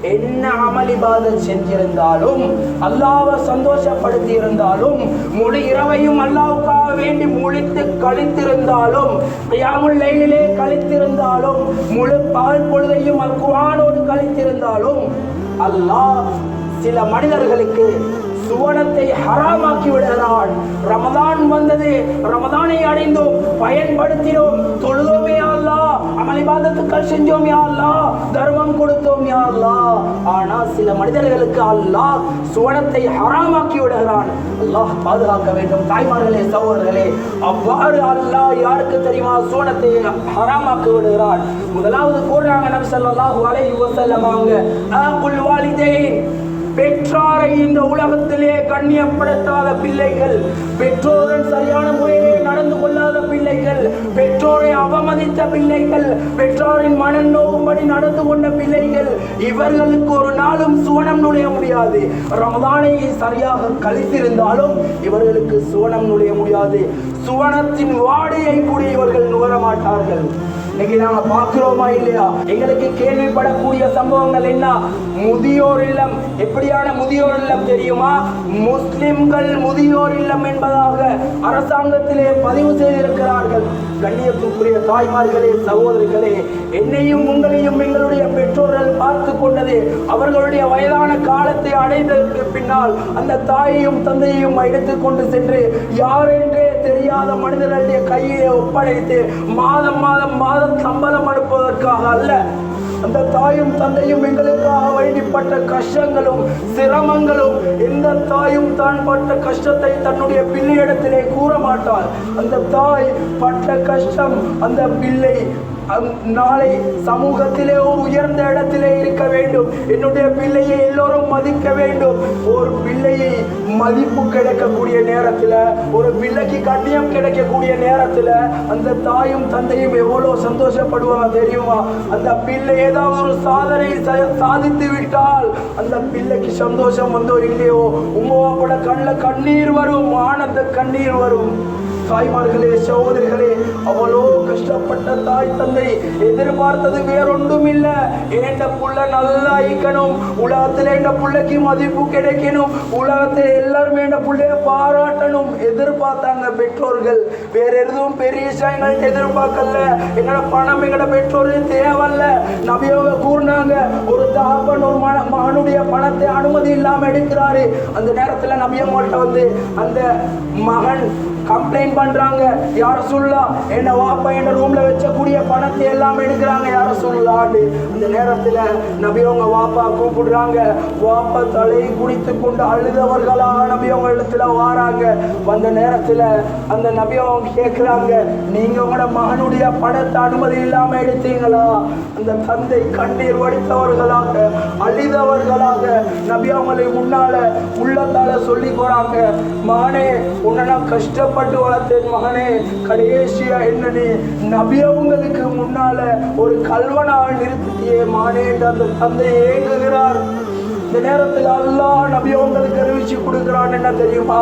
என்ன அமல் இபாதத் செஞ்சிருந்தாலும், அல்லாஹ்வை சந்தோஷப்படுத்தி இருந்தாலும், முழு இரவையும் அல்லாஹ்வுக்காக வேண்டி முழித்து கழித்திருந்தாலும், கியாமுல் லைலிலே கழித்திருந்தாலும், முழு பகல் பொழுதையும் அல் குர்ஆனோடு கழித்திருந்தாலும், அல்லாஹ் சில மனிதர்களுக்கு சுவனத்தை ஹராமாக்கி விடுகிறான். ரமதான் வந்தது, ரமதானை அடைந்தோம், பயன்படுத்தினோம், தொழுதோம் யா அல்லாஹ், அமல் இபாதத்துக்கள் செஞ்சோம் யா அல்லாஹ், தர்மம் கொடுத்தோம் யா அல்லாஹ். ஆனா சில மனிதர்களுக்கு அல்லாஹ் சுவனத்தை ஹராமாக்கி விடுகிறான். அல்லாஹ் பாதுகாக்க வேண்டும். தாய்மார்களே, சகோதரர்களே, அவ்வாறு அல்லாஹ் யாருக்கு தெரியுமா சுவனத்தை ஹராமாக்கி விடுகிறான்? முதலாவது கூறுறாங்க நபி ஸல்லல்லாஹு அலைஹி வஸல்லம் அவங்க, அகுல் வாலிதைன், பெற்றாரை இந்த உலகத்திலே கண்ணியப்படுத்தாத பிள்ளைகள், பெற்றோருடன் சரியான முறையிலே நடந்து கொள்ளாத பிள்ளைகள், பெற்றோரை அவமதித்த பிள்ளைகள், பெற்றோரின் மனம் நோகும்படி நடந்து கொண்ட பிள்ளைகள், இவர்களுக்கு ஒரு நாளும் சுவனம் நுழைய முடியாது. ரமதானை சரியாக கழித்திருந்தாலும் இவர்களுக்கு சுவனம் நுழைய முடியாது. சுவனத்தின் வாடையை கூட இவர்கள் நுகர மாட்டார்கள். இன்னைக்கு நாங்க பார்க்கிறோமா இல்லையா? எங்களுக்கு கேள்விப்படக்கூடிய சம்பவங்கள் என்ன? முதியோர் இல்லம். எப்படியான முதியோர் இல்லம் தெரியுமா? முஸ்லிம்கள் முதியோர் இல்லம் என்பதாக அரசாங்கத்திலே பதிவு செய்திருக்கிறார்கள். கண்ணியத்துக்குரிய தாய்மார்களே, சகோதரிகளே, என்னையும் உங்களையும் எங்களுடைய பெற்றோர்கள் பார்த்து கொண்டது. அவர்களுடைய வயதான காலத்தை அடைந்ததற்கு பின்னால் அந்த தாயையும் தந்தையையும் எடுத்துக்கொண்டு சென்று யார் என்றே தெரியாத மனிதர்களுடைய கையிலே ஒப்படைத்து மாதம் சம்பளம் அனுப்புவதற்காக அல்ல, அந்த தாயும் தந்தையும் எங்களுக்காக வேண்டிப்பட்ட கஷ்டங்களும் சிரமங்களும், எந்த தாயும் தான் பட்ட கஷ்டத்தை தன்னுடைய பிள்ளையிடத்திலே கூற மாட்டாள். அந்த தாய் பட்ட கஷ்டம் அந்த பிள்ளை நாளை சமூகத்திலே ஒரு உயர்ந்த இடத்திலே இருக்க வேண்டும். என்னுடைய பிள்ளையை எல்லோரும் மதிக்க வேண்டும். ஒரு பிள்ளையை மதிப்பு கிடைக்கக்கூடிய நேரத்தில், ஒரு பிள்ளைக்கு கண்ணியம் கிடைக்கக்கூடிய நேரத்தில் அந்த தாயும் தந்தையும் எவ்வளவு சந்தோஷப்படுவாங்க தெரியுமா? அந்த பிள்ளை ஏதாவது ஒரு சாதனை சாதித்து விட்டால் அந்த பிள்ளைக்கு சந்தோஷம் வந்தோ இல்லையோ, உமாவோட கண்ணில் கண்ணீர் வரும், ஆனந்த கண்ணீர் வரும். தாய்மார்களே, சகோதரிகளே, அவ்வளோ கஷ்டப்பட்ட தாய் தந்தை எதிர்பார்த்தது வேறொன்றும் இல்லை. என் புள்ள நல்லா இருக்கணும், உலகத்தில் என் பிள்ளைக்கு மதிப்பு கிடைக்கணும், உலகத்தில் எல்லாருமே என் பிள்ளைய பாராட்டணும் எதிர்பார்த்தாங்க பெற்றோர்கள். வேற எதுவும் பெரிய விஷயங்கள் எதிர்பார்க்கல. எங்களோட பணம் எங்களோட பெற்றோர்கள் தேவையில்ல. நபியவங்க கூறினாங்க, ஒரு தகப்பன் ஒரு மகனுடைய பணத்தை அனுமதி இல்லாமல் எடுக்கிறாரு. அந்த நேரத்தில் நபியவங்கள்ட்ட வந்து அந்த மகன் கம்ப்ளைண்ட் பண்றாங்க, யார சொல்லா என்ன வாப்பா என்ன ரூம்ல வச்சக்கூடிய பணத்தை எல்லாம் எடுக்கிறாங்க, யார சொல்லாண்டு. அந்த நேரத்துல நபி அவங்க வாப்பா கூப்பிடுறாங்க. வாப்பா தலையை குடித்து கொண்டு அழுதவர்களாக நபி அவங்க இடத்துல வாராங்க. வந்த நேரத்துல அந்த நபி அவங்க கேட்கிறாங்க, நீங்க உங்களோட மகனுடைய பணத்தை அனுமதி இல்லாம எடுத்தீங்களா? அந்த தந்தை கண்ணீர் வடித்தவர்களாக அழுதவர்களாக நபி அவங்களை முன்னால உள்ளத்தால சொல்லி போறாங்க, மகனே உன்னை நான் கஷ்டப்பட்டு வளர்த்தேன் மகனே, கடைசியா என்ன நீ நபியவங்களுக்கு முன்னால ஒரு கல்வனாக நிறுத்தியே மகனே என்று அந்த தந்தை ஏங்குகிறார். இந்த நேரத்தில் அல்லாஹ் நபி அவங்களுக்கு அறிவிச்சு கொடுக்கிறான். என்ன தெரியுமா?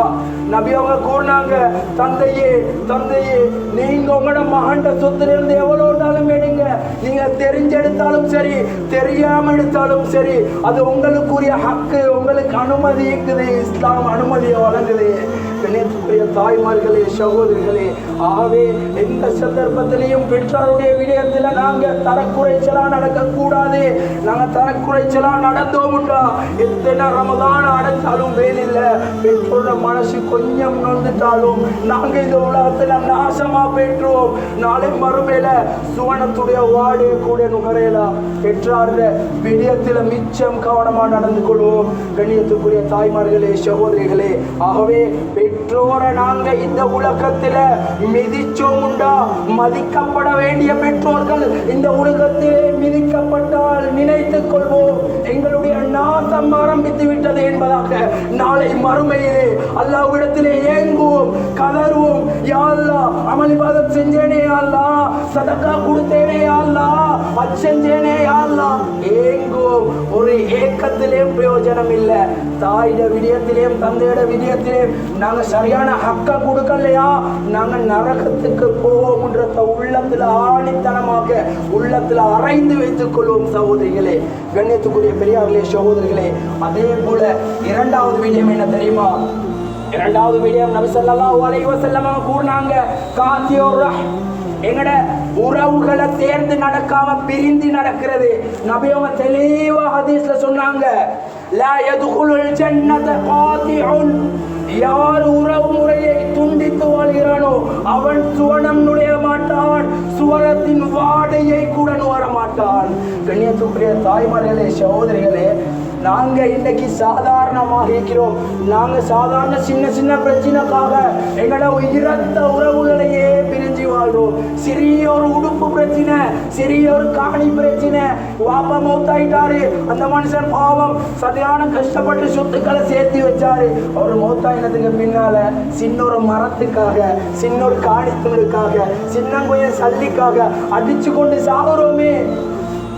நபி அவங்க கூறினாங்க, தந்தையே தந்தையே, நீங்க உங்களோட மகண்ட சொத்திலிருந்து எவ்வளோனாலும் எடுங்க, நீங்க தெரிஞ்செடுத்தாலும் சரி தெரியாம எடுத்தாலும் சரி, அது உங்களுக்குரிய ஹக்கு, உங்களுக்கு அனுமதி இருக்குது, இஸ்லாம் அனுமதியை வழங்குது. கண்ணியத்துக்குரிய தாய்மார்களே, சகோதரிகளே, ஆகவே எந்த சந்தர்ப்பத்திலையும் பெற்றாருடைய விடயத்தில் நாங்கள் தரக்குறைச்சலா நடக்கக்கூடாது. நாங்கள் தரக்குறைச்சலா நடந்தோம்டா எத்தனை ரமதான் அடைச்சாலும் வேலில்ல. பெற்றோட மனசு கொஞ்சம் நொந்துட்டாலும் நாங்கள் இந்த உலகத்தில் நாசமா பெற்றோம், நாளை மறுமையில சுவனத்துடைய வாடே கூட நுகரலாம். பெற்றார விடயத்தில் மிச்சம் கவனமாக நடந்து கொள்வோம். கண்ணியத்துக்குரிய தாய்மார்களே, சகோதரிகளே, ஆகவே பெற்றோரை நாங்க இந்த உலகத்துல மிதிச்சோமுண்டா, மதிக்கப்பட வேண்டிய பெற்றோர்கள் இந்த உலகத்திலே மிதிக்கப்பட்டால் நினைத்துக் கொள்வோம், எங்களுடைய நாசம் ஆரம்பித்து விட்டது என்பதாக. நாளை மறுமையிலே அல்லாஹ்விடத்திலே ஏங்குவோம், கதறுவோம், யா அல்லாஹ் அமல் இபாதத் செஞ்சேனே யா அல்லாஹ், சதகா கொடுத்தேனே யா அல்லாஹ், ஹஜ் செஞ்சேனே யா அல்லாஹ், ஏங்குவோம். ஒரு ஏக்கத்திலே பிரயோஜனம் இல்லை. தாயிட விடயத்திலேயும் தந்தையோட விடயத்திலேயும் நாங்க சரியான ஹக்க கொடுக்கலையா நாங்க நரகத்துக்கு போவோம்ன்றத உள்ளத்துல ஆணித்தனமாக உள்ளத்துல அரைந்து வைத்துக் கொள்வோம் சகோதரிகளே, கண்ணியத்துக்குரிய பெரியார்களே, சகோதரிகளே. அதே போல இரண்டாவது விடயம் என்ன தெரியுமா? இரண்டாவது விடயம் நபி ஸல்லல்லாஹு அலைஹி வஸல்லம் கூறினாங்க, காத்தியுர் ரஹ்ம், எங்கட உறவுகளை சேர்ந்து நடக்காம பிரிந்து நடக்கிறது. நபி அவங்க தெளிவா ஹதீஸ்ல சொன்னாங்க, லா யதுகுலுல் ஜன்னத காத்திஉன், யார் உறவு முறையை துண்டித்து வாழ்கிறானோ அவன் சுவனம் நுழைய மாட்டான், சுவனத்தின் வாடையை கூட நுகர மாட்டான். கண்ணியத்துக்குரிய தாய்மார்களே, சகோதரிகளே, நாங்க இன்னைக்கு சாதாரணமாக இருக்கிறோம். நாங்க சாதாரண சின்ன சின்ன பிரச்சனைக்காக எங்களோட உயிரத்த உறவுகளையே பிரிஞ்சு வாழ்றோம். சிறிய ஒரு உடுப்பு பிரச்சனை, சிறிய ஒரு காணி பிரச்சனை, வாப்பா மௌத்தாயிட்டாரு, அந்த மனுஷன் பாவம் சரியான கஷ்டப்பட்டு சொத்துக்களை சேர்த்து வச்சாரு, அவர் மௌத்தாயினதுக்கு பின்னால சின்ன ஒரு மரத்துக்காக, சின்ன ஒரு காணித்துகளுக்காக, சின்ன கொஞ்சம் சல்லிக்காக அடிச்சு கொண்டு சாகுறோமே,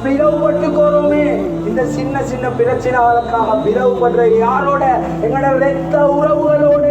பிளவுபட்டுக்கோரோமே. இந்த சின்ன சின்ன பிரச்சனைகளுக்காக பிளவுபடுற யாரோட? எங்களோட ரத்த உறவுகளோட.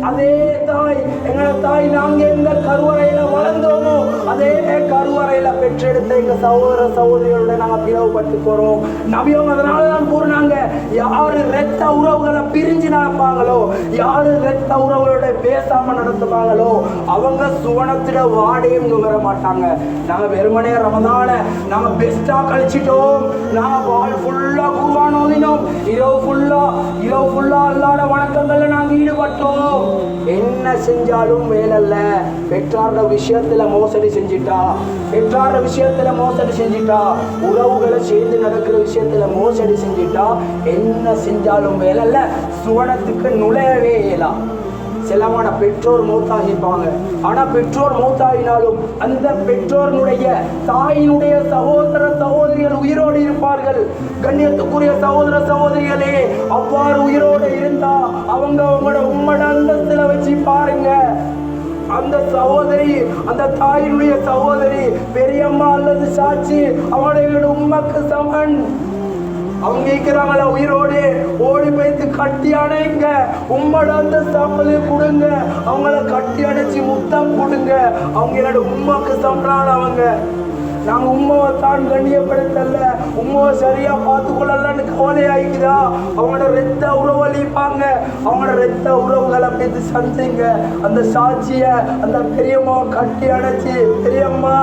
அதே தாய், எங்களோட தாய் நாங்க எந்த கருவறையில வளர்ந்தோமோ அதே கருவறையில பெற்றெடுத்த எங்க சகோதர சகோதரிகளோட நாங்க பிளவுபட்டுக்கோறோம். நபியும் அதனாலதான் கூறினாங்க, யாரு ரத்த உறவுகளை பிரிஞ்சு நடப்பாங்களோ, யாரு ரத்த உறவுகளோட பேசாம நடத்துவாங்களோ அவங்க சுவனத்திட வாடையும் நுகர மாட்டாங்க. நாங்க வெறுமனே ரமதான நாங்க பெஸ்டா கழிச்சிட்டோம், நாங்க வாழ் ஃபுல்லா குர்ஆன் ஓதினோம், இரவு ஃபுல்லா அல்லாஹ்வோட வணக்கங்கள்ல நாங்க ஈடுபட்டோம். என்ன செஞ்சாலும் வேலல்ல. பெற்றாரோட விஷயத்துல மோசடி செஞ்சிட்டா, பெற்றாரோட விஷயத்துல மோசடி செஞ்சிட்டா, உறவுகளை சேர்ந்து நடக்கிற விஷயத்துல மோசடி செஞ்சிட்டா, என்ன செஞ்சாலும் வேலல்ல, சுவனத்துக்கு நுழையவே இயலாம். சிலமான பெற்றோர் மௌத்தாகிப்பாங்க. ஆனா பெற்றோர் மௌத்தாகினாலும் அந்த பெற்றோருடைய தாயினுடைய சகோதர சகோதரிகள் உயிரோடு இருப்பார்கள். கண்ணியத்துக்குரிய சகோதர சகோதரிகளே, அவ்வாறு உயிரோடு இருந்தா அவங்க அவங்களோட உம்மட அந்தஸ்துல வச்சு பாருங்க. அந்த சகோதரி, அந்த தாயினுடைய சகோதரி, பெரியம்மா அல்லது சாட்சி அவங்களுடைய உம்மக்கு சமன். அவங்க இருக்கிறாங்களா உயிரோடு, ஓடி போய்த்து கட்டி அணைங்க, உம்மட அந்த சாம்பலை கொடுங்க, அவங்கள கட்டி அணைச்சி முத்தம் கொடுங்க. அவங்க என்னோட உம்மாக்கு சம்பளான அவங்க. நாங்க உம்மாவை தான் கண்ணியப்படுத்தல, உம்மாவை சரியா பார்த்து கொள்ளலன்னு கவலையாயிக்குதா? அவங்களோட ரத்த உறவு அழிப்பாங்க. அவங்களோட ரத்த உறவுகளை பேசி சந்திங்க. அந்த சாட்சிய, அந்த பெரியம்மாவை கட்டி அணைச்சி, பெரியம்மா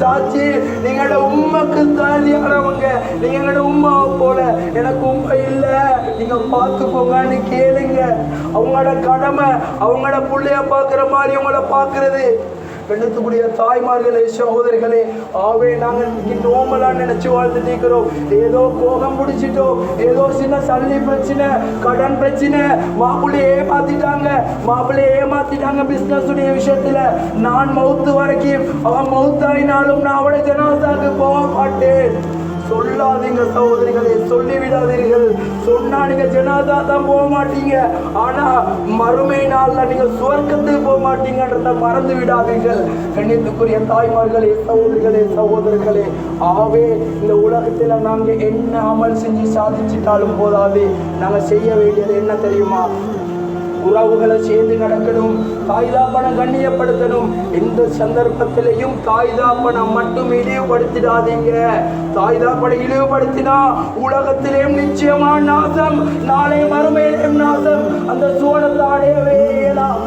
சாட்சி, நீங்களோட உண்மைக்கு தாலியானவங்க, நீங்க எங்களோட உம்மாவை போல, எனக்கு உண்மை இல்லை, நீங்க பார்த்துக்கோங்கன்னு கேளுங்க. அவங்களோட கடமை அவங்களோட பிள்ளைய பார்க்குற மாதிரி அவங்கள பார்க்கறது. கண்ணியத்துக்குரிய தாய்மார்களே, சகோதரிகளே, ஆவே நாங்கள் இன்னைக்கு நோமலாக நினைச்சு வாழ்ந்துட்டு இருக்கிறோம். ஏதோ கோபம் பிடிச்சிட்டோம், ஏதோ சின்ன சல்லி பிரச்சனை, கடன் பிரச்சனை, மாப்பிள்ளையே ஏமாத்திட்டாங்க பிசினஸ் உடைய விஷயத்துல. நான் மௌத்து வரைக்கும் அவன் மௌத்தாயினாலும் நான் அவட ஜனாசாக்கு போக மாட்டேன். சொல்லாதீங்க சகோதரிகளே, சொல்லிவிடாதீர்கள். சொன்னா நீங்க ஜனாதா தான் போக மாட்டீங்க, ஆனா மறுமை நாள்ல நீங்க சுவர்க்கத்துக்கு போக மாட்டீங்கன்றத மறந்து விடாதீர்கள். கண்ணியத்துக்குரிய தாய்மார்களே, சகோதரிகளே, சகோதரர்களே, ஆகவே இந்த உலகத்துல நாங்க என்ன அமல் செஞ்சு சாதிச்சிட்டாலும் போதாது. நாங்க செய்ய வேண்டியது என்ன தெரியுமா? உறவுகளை சேர்ந்து நடக்கணும், தாய்தாப்பனை கண்ணியப்படுத்தணும். எந்த சந்தர்ப்பத்திலையும் தாய்தாப்பனை மட்டும் இழிவுபடுத்திடாதீங்க. தாய்தாப்பனை இழிவுபடுத்தினா உலகத்திலேயும் நிச்சயமா நாசம், நாளை மறுமையிலேயும் நாசம். அந்த சுவனத்தை அடையவே இயலாம்.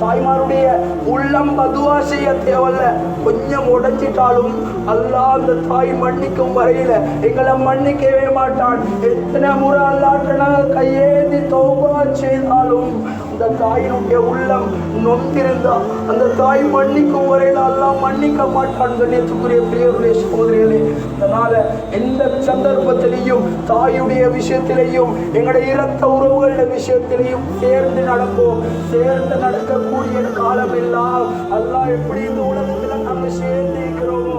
தாய்மாருடைய உள்ளம் பதுவா செய்ய தேவல்ல, கொஞ்சம் உடைச்சிட்டாலும் அல்லாஹ் அந்த தாய் மன்னிக்கும் வரையில எங்களை மன்னிக்கவே மாட்டான். எத்தனை முறை அல்லாஹ்ட்ட நாங்கள் கையேந்தி தௌபா செய்தாலும் அந்த தாயினுடைய உள்ளம் நொந்திருந்தா அந்த தாய் மன்னிக்கும் வரையில அல்லாஹ் மன்னிக்க மாட்டான். கண்ணியத்துக்குரிய பிரியர்களே, சகோதரிகளே, அதனால எந்த சந்தர்ப்பத்திலையும் தாயுடைய விஷயத்திலையும் எங்களுடைய இரத்த உறவுகள விஷயத்திலையும் சேர்ந்து நடப்போம். சேர்ந்து நடக்கக்கூடிய காலம் எல்லாம் அல்லாஹ் எப்படி இந்த உலகத்துல நம்ம சேர்ந்து இருக்கிறோமோ